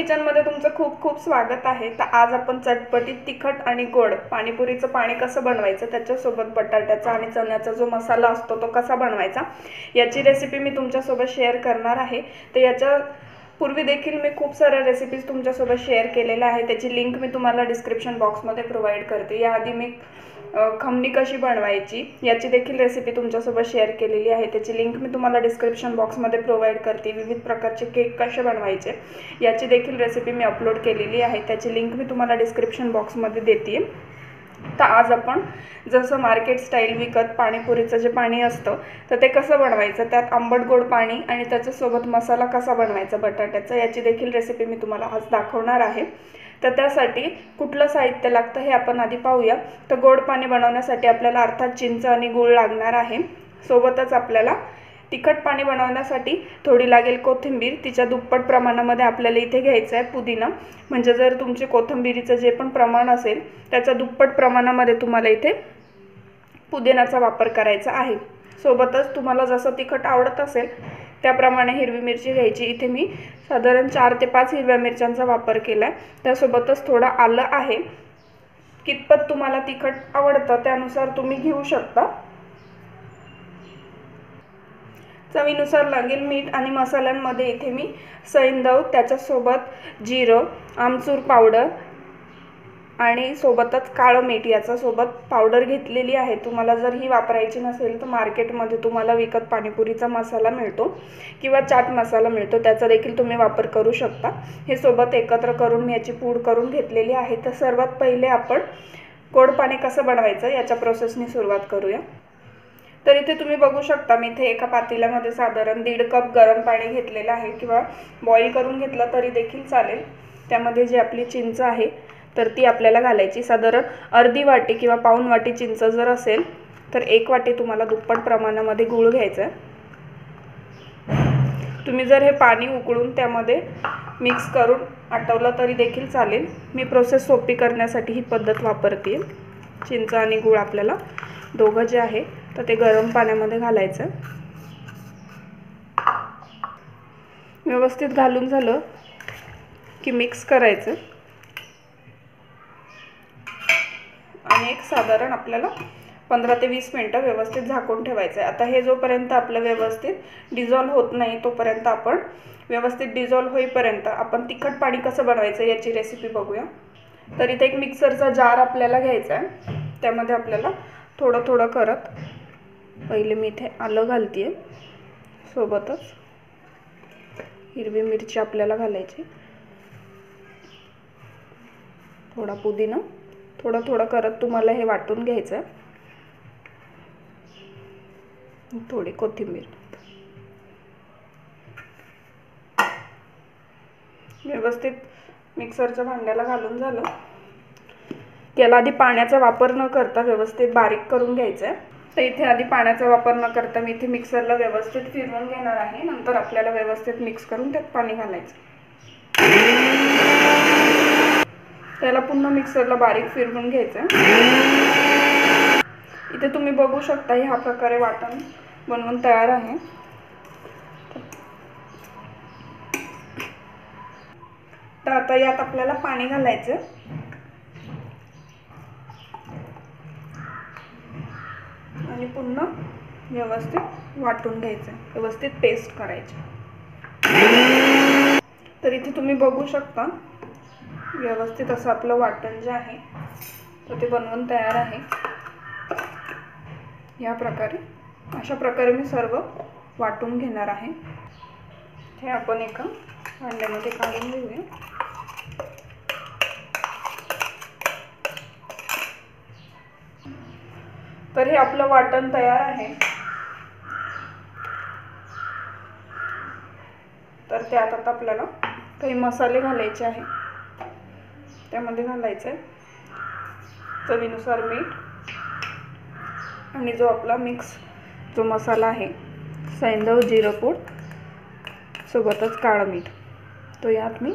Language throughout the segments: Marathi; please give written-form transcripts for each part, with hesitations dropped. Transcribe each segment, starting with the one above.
किचनमध्ये तुमचं खूप खूप स्वागत आहे। तर आज आपण चटपटीत तिखट आणि गोड पाणीपुरीचं पाणी कसं बनवायचं, त्याच्यासोबत बटाट्याचा आणि चण्याचा जो मसाला असतो तो कसा बनवायचा याची रेसिपी मी तुमच्यासोबत शेअर करणार आहे। तर याच्या पूर्वी देखील मी खूप साऱ्या रेसिपीज तुमच्यासोबत शेअर केलेल्या आहे, त्याची लिंक मी तुम्हाला डिस्क्रिप्शन बॉक्समध्ये प्रोव्हाइड करते। याआधी मी खमणी कशी बनवायची याची देखील रेसिपी तुमच्यासोबत शेअर केलेली आहे, त्याची लिंक मी तुम्हाला डिस्क्रिप्शन बॉक्समध्ये प्रोव्हाइड करते। विविध प्रकारचे केक कसे बनवायचे याची देखील रेसिपी मी अपलोड केलेली आहे, त्याची लिंक मी तुम्हाला डिस्क्रिप्शन बॉक्समध्ये देते। तर आज आपण जसं मार्केट स्टाईल विकत पाणीपुरीचं जे पाणी असतं तर ते कसं बनवायचं, त्यात आंबट गोड पाणी आणि त्याच्यासोबत मसाला कसा बनवायचा बटाट्याचा याची देखील रेसिपी मी तुम्हाला आज दाखवणार आहे। तर त्यासाठी कुठलं साहित्य लागतं हे आपण आधी पाहूया। तर गोड पाणी बनवण्यासाठी आपल्याला अर्थात चिंच आणि गूळ लागणार आहे। सोबतच आपल्याला तिखट पाणी बनवण्यासाठी थोडी लागेल कोथिंबीर, तिच्या दुप्पट प्रमाणामध्ये आपल्याला इथे घ्यायचं आहे पुदिना। म्हणजे जर तुमचे कोथिंबीरीचं जे पण प्रमाण असेल त्याच्या दुप्पट प्रमाणामध्ये तुम्हाला इथे पुदिनाचा वापर करायचा आहे। सोबतच तुम्हाला जसं तिखट आवडत असेल त्याप्रमाणे हिरवी मिरची घ्यायची। इथे मी साधारण 4 ते 5 हिरव्या मिरच्यांचा वापर केला आहे। त्यासोबतच थोडं आलं आहे, कितपत तुम्हाला तिखट आवडतं त्यानुसार तुम्ही घेऊ शकता। चवीनुसार लागेल मीठ आणि मसाल्यांमध्ये इथे मी सैंधव, त्याच्यासोबत जिरं, आमचूर पावडर आणि सोबतच काळं मीठ याचा सोबत पावडर घेतलेली आहे। तुम्हाला जर ही वापरायची नसेल तर मार्केटमध्ये तुम्हाला विकत पाणीपुरीचा मसाला मिळतो किंवा चाट मसाला मिळतो, त्याचा देखील तुम्ही वापर करू शकता। हे सोबत एकत्र करून मी याची पूड करून घेतलेली आहे। तर सर्वात पहिले आपण गोड पाणी कसं बनवायचं याच्या प्रोसेसने सुरुवात करूया। तर इथे तुम्ही बघू शकता मी इथे एका पातेल्यामध्ये साधारण 1.5 कप गरम पाणी घेतलेलं आहे किंवा बॉईल करून घेतलं तरी देखील चालेल। त्यामध्ये जी आपली चिंच आहे तर ती आपल्याला घालायची। साधारण अर्धी वाटी किंवा पाऊण वाटी चिंच जर असेल तर 1 वाटी तुम्हाला दुप्पट प्रमाणामध्ये गूळ घ्यायचा आहे। तुम्ही जर हे पाणी उकळून त्यामध्ये मिक्स करून आटवलं तरी देखील चालेल। मी प्रोसेस सोपी करण्यासाठी ही पद्धत वापरते। चिंच आणि गूळ आपल्याला दोघं जे आहे तर ते गरम पाण्यामध्ये घालायचं। व्यवस्थित घालून झालं की मिक्स करायचं आणि एक साधारण आपल्याला 15 ते 20 मिनिटं व्यवस्थित झाकून ठेवायचं आहे। आता हे जोपर्यंत आपलं व्यवस्थित डिझॉल्व होत नाही तोपर्यंत आपण व्यवस्थित डिझॉल्व होईपर्यंत आपण तिखट पाणी कसं बनवायचं याची रेसिपी बघूया। तर इथे एक मिक्सरचा जार आपल्याला घ्यायचा आहे, त्यामध्ये आपल्याला थोडं थोडं करत पहिले मी इथे आलं घालते, सोबतच हिरवी मिरची आपल्याला घालायची, थोडा पुदिना, थोडं थोडं करत तुम्हाला हे वाटून घ्यायचं, थोडी कोथिंबीर। व्यवस्थित मिक्सरच्या भांड्याला घालून झालं याला आधी पाण्याचा वापर न करता व्यवस्थित बारीक करून घ्यायचं आहे। तर इथे आधी पाण्याचा वापर न करता मी इथे मिक्सरला व्यवस्थित फिरवून घेणार आहे, नंतर आपल्याला व्यवस्थित मिक्स करून त्यात पाणी घालायचं। त्याला पुन्हा मिक्सरला बारीक फिरवून घ्यायचं। इथे तुम्ही बघू शकता ह्या प्रकारे वाटण बनवून तयार आहे। तर आता यात आपल्याला पाणी घालायचं आणि पुन्हा व्यवस्थित वाटून घ्यायचं, व्यवस्थित पेस्ट करायची। तर इथे तुम्ही बघू शकता व्यवस्थित असं आपलं वाटण जे आहे तर ते बनवून तयार आहे। या प्रकारे अशा प्रकारे मी सर्व वाटून घेणार आहे। हे आपण एका भांड्यामध्ये काढून घेऊया। तर हे आपलं वाटण तयार आहे। तर त्यात आता आपल्याला काही मसाले घालायचे आहे, त्यामध्ये घालायचं आहे चवीनुसार मीठ आणि जो आपला मिक्स जो मसाला आहे सैंधव, जिरपूड, सोबतच काळं मीठ, तो यात मी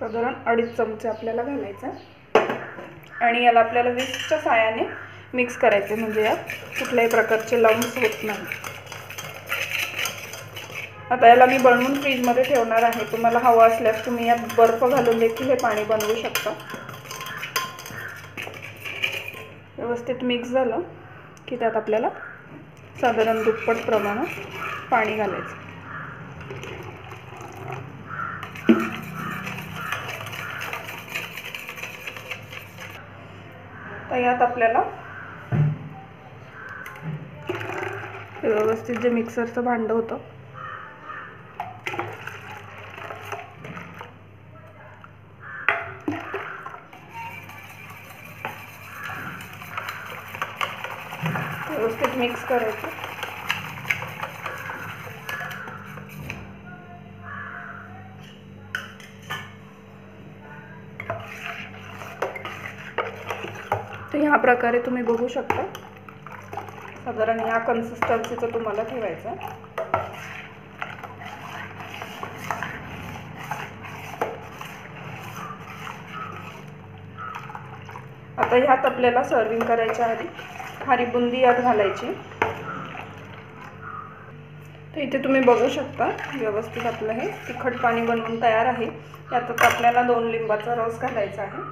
साधारण 2.5 चमचे आपल्याला घालायचा आणि याला आपल्याला विस्कच्या साहाय्याने मिक्स करायचे, म्हणजे यात कुठल्याही प्रकारचे लम्स होत नाही। आता याला मी बनवून फ्रीजमध्ये ठेवणार आहे. तुम्हाला हवं असल्यास तुम्ही यात बर्फ घालून देखील हे पाणी बनवू शकता. व्यवस्थित मिक्स झालं की त्यात आपल्याला साधारण दुप्पट प्रमाणात पाणी घालायचं. तर यात आपल्याला व्यवस्थित जे मिक्सरचं भांडं होतं व्यवस्थित मिक्स करायचं. तर ह्या प्रकारे तुम्ही बघू शकता. साधारण ह्या कन्सिस्टन्सीचं तुम्हाला ठेवायचं. आता ह्यात आपल्याला सर्विंग करायच्या आधी खारी बुंदी यात घालायची. तर इथे तुम्ही बघू शकता व्यवस्थित आपलं हे तिखट पाणी बनवून तयार आहे. यात आपल्याला 2 लिंबाचा रस घालायचा आहे.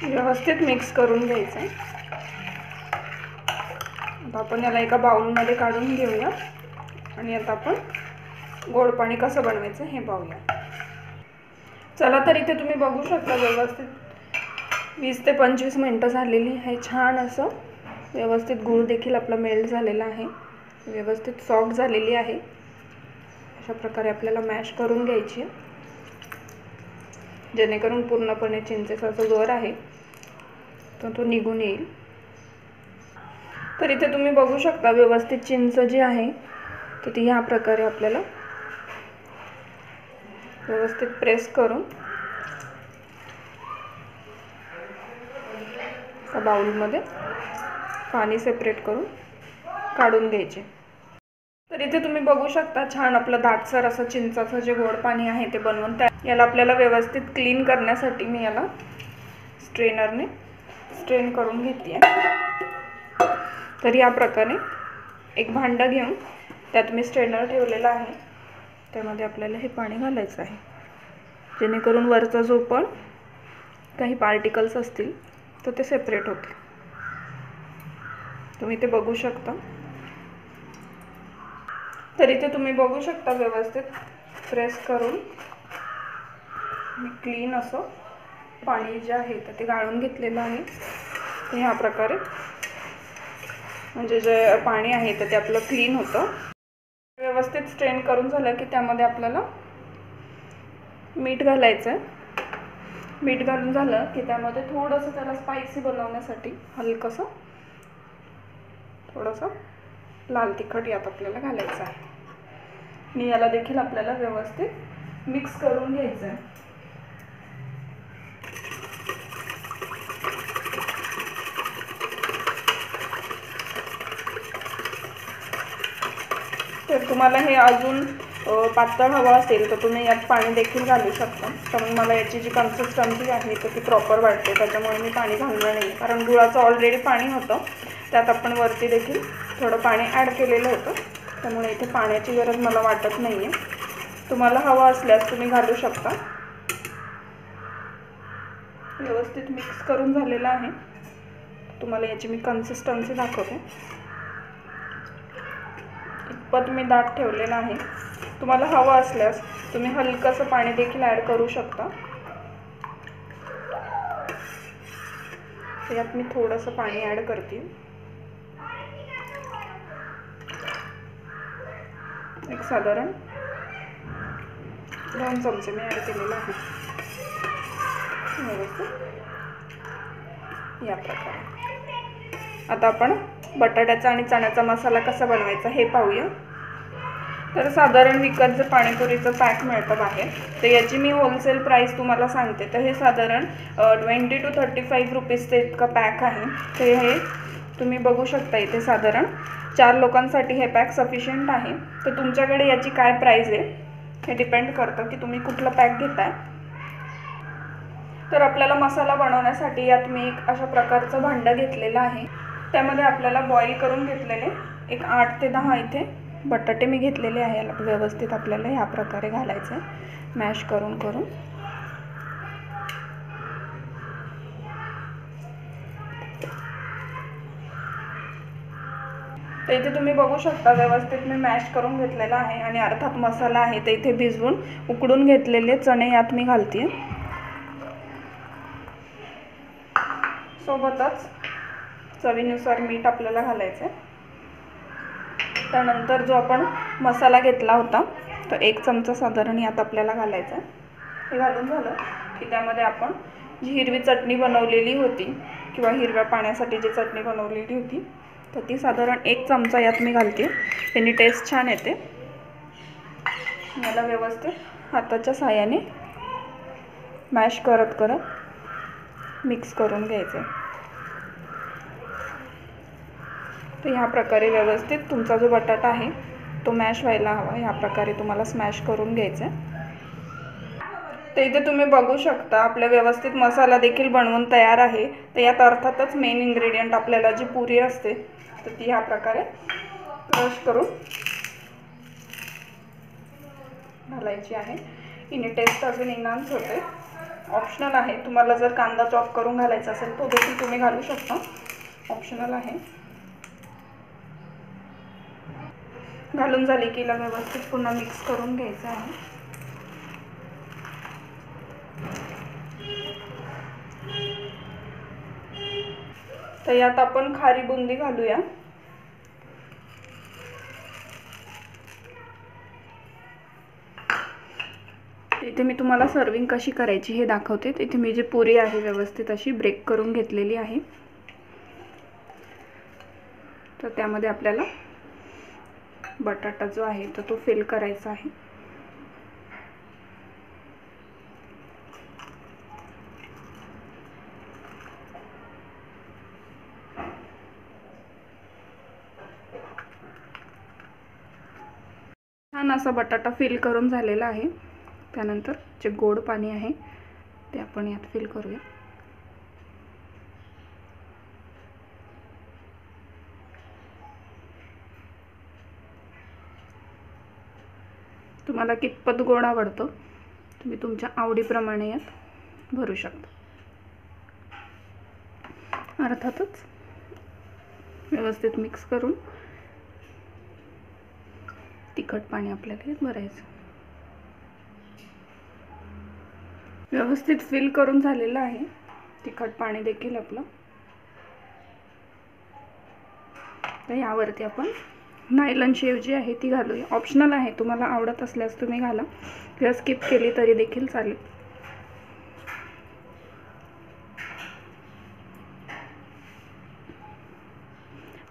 व्यवस्थित मिक्स करून घ्यायचं. आता आपण याला एका बाउलमध्ये काढून घेऊया आणि आता आपण गोड पाणी कसं बनवायचं हे पाहूया. चला तर इथे तुम्ही बघू शकता व्यवस्थित 20 ते 25 मिनिटं झालेली आहे. छान असं व्यवस्थित गूळ देखील आपला मेल्ट झालेला आहे. व्यवस्थित सॉफ्ट झालेली आहे. अशा प्रकारे आपल्याला मॅश करून घ्यायची आहे जेणेकरून पूर्णपणे चिंचेचा जो गर आहे तो निघून येईल. तर इथे तुम्ही बघू शकता व्यवस्थित चिंच जी आहे तर ती ह्या प्रकारे आपल्याला व्यवस्थित प्रेस करून बाउलमध्ये पाणी सेपरेट करून काढून घ्यायचे. तर इथे तुम्ही बघू शकता छान आपलं दाटसर असं चिंचाचं जे गोड पाणी आहे ते बनवून याला आपल्याला व्यवस्थित क्लीन करण्यासाठी मी याला स्ट्रेनरने स्ट्रेन करून घेते. तर या प्रकारे एक भांडं घेऊन त्यात मी स्ट्रेनर ठेवलेला आहे. त्यामध्ये आपल्याला हे पाणी घालायचं आहे जेणेकरून वरचा जो पण काही पार्टिकल्स असतील तर ते सेपरेट होते. तुम्ही ते बघू शकता. तर इथे तुम्ही बघू शकता व्यवस्थित प्रेस करून मी क्लीन असं पाणी जे आहे तर ते गाळून घेतलेलं आहे. तर ह्या प्रकारे म्हणजे जे पाणी आहे तर ते आपलं क्लीन होतं. व्यवस्थित स्ट्रेन करून झालं की त्यामध्ये आपल्याला मीठ घालायचं आहे. मीठ घालून झालं की त्यामध्ये थोडंसं त्याला स्पायसी बनवण्यासाठी हलकंसं थोडंसं लाल तिखट यात आपल्याला घालायचं आहे आणि याला देखील आपल्याला व्यवस्थित मिक्स करून घ्यायचं आहे. तर तुम्हाला हे अजून पातळ हवं असेल तर तुम्ही यात पाणी देखील घालू शकता. कारण मला याची जी कन्सिस्टन्सी आहे तर ती प्रॉपर वाटते त्याच्यामुळे मी पाणी घालणार नाही. कारण गुळाचं ऑलरेडी पाणी होतं त्यात आपण वरती देखील थोडं पाणी ॲड केलेलं होतं त्यामुळे इथे पाण्याची गरज मला वाटत नाही आहे. तुम्हाला हवं असल्यास तुम्ही घालू शकता. व्यवस्थित मिक्स करून झालेलं आहे. तुम्हाला याची मी कन्सिस्टन्सी दाखवते. इतपत मी दाट ठेवलेलं आहे. तुम्हाला हवं असल्यास तुम्ही हलकंसं पाणी देखील ॲड करू शकता. यात मी थोडंसं पाणी ॲड करते. एक साधारण 2 चमचे मी ॲड केलेलं आहे. या प्रकारे आता आपण बटाट्याचा आणि चण्याचा मसाला कसा बनवायचा हे पाहूया. तर साधारण विकत जे पाणीपुरीचं पॅक मिळतं बाहेर तर याची मी होलसेल प्राईस तुम्हाला सांगते. तर हे साधारण 20 to 35 रुपीजचं इतकं पॅक आहे. तर हे तुम्ही बघू शकता इथे साधारण 4 लोकांसाठी हे पॅक सफिशियंट आहे. तर तुमच्याकडे याची काय प्राईस आहे हे डिपेंड करतं की तुम्ही कुठलं पॅक घेताय. तर आपल्याला मसाला बनवण्यासाठी यात मी एक अशा प्रकारचं भांडं घेतलेलं आहे. त्यामध्ये आपल्याला बॉईल करून घेतलेले एक 8 ते 10 इथे बटाटे मी घेतलेले आहे. याला व्यवस्थित आपल्याला ह्या प्रकारे घालायचं आहे, मॅश करून करून. तर इथे तुम्ही बघू शकता व्यवस्थित मी मॅश करून घेतलेला आहे आणि अर्थात मसाला आहे ते इथे भिजवून उकडून घेतलेले चणे यात मी घालते. सोबतच चवीनुसार मीठ आपल्याला घालायचं आहे. त्यानंतर जो आपण मसाला घेतला होता तो 1 चमचा साधारण यात आपल्याला घालायचा आहे. हे घालून झालं की त्यामध्ये आपण जी हिरवी चटणी बनवलेली होती किंवा हिरव्या पाण्यासाठी जी चटणी बनवलेली होती तर ती साधारण 1 चमचा यात मी घालते. त्याने टेस्ट छान येते. याला व्यवस्थित हाताच्या साहाय्याने मॅश करत करत मिक्स करून घ्यायचं. तर ह्या प्रकारे व्यवस्थित तुमचा जो बटाटा आहे तो मॅश व्हायला हवा. ह्या प्रकारे तुम्हाला स्मॅश करून घ्यायचं आहे. तर इथे तुम्ही बघू शकता आपल्या व्यवस्थित मसाला देखील बनवून तयार आहे. तर यात अर्थातच मेन इन्ग्रेडियंट आपल्याला जी पुरी असते तर ती ह्या प्रकारे क्रश करून घालायची आहे. हिने टेस्ट अजून एनहान्स होते. ऑप्शनल आहे. तुम्हाला जर कांदा चॉप करून घालायचा असेल तो देखील तुम्ही घालू शकता, ऑप्शनल आहे. घालून झाली की याला व्यवस्थित पुन्हा मिक्स करून घ्यायचं आहे. तर यात आपण खारी बुंदी घालूया. इथे मी तुम्हाला सर्विंग कशी करायची हे दाखवते. इथे मी जी पुरी आहे व्यवस्थित अशी ब्रेक करून घेतलेली आहे. तर त्यामध्ये आपल्याला बटाटा जो आहे तर तो फिल करायचा आहे. छान असा बटाटा फिल करून झालेला आहे. त्यानंतर जे गोड पाणी आहे ते आपण यात फिल करूया. तुम्हाला कितपत गोड आवडतो तुम्ही तुमच्या आवडीप्रमाणे यात भरू शकता. अर्थातच व्यवस्थित मिक्स करून तिखट पाणी आपल्याला यात भरायचं. व्यवस्थित फिल करून झालेलं आहे तिखट पाणी देखील आपलं. तर यावरती आपण नायलॉन शेव जी आहे ती घालूया. ऑप्शनल आहे, तुम्हाला आवडत असल्यास तुम्ही घाला किंवा स्किप केली तरी देखील चालेल.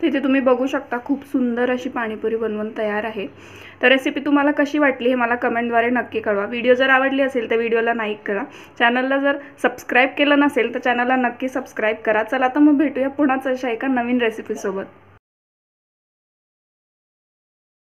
तिथे तुम्ही बघू शकता खूप सुंदर अशी पाणीपुरी बनवून तयार आहे. तर रेसिपी तुम्हाला कशी वाटली हे मला कमेंटद्वारे नक्की कळवा. व्हिडिओ जर आवडली असेल तर व्हिडिओला लाईक करा. चॅनलला जर सबस्क्राईब केलं नसेल तर चॅनलला नक्की सबस्क्राईब करा. चला तर मग भेटूया पुन्हाच अशा एका नवीन रेसिपीसोबत.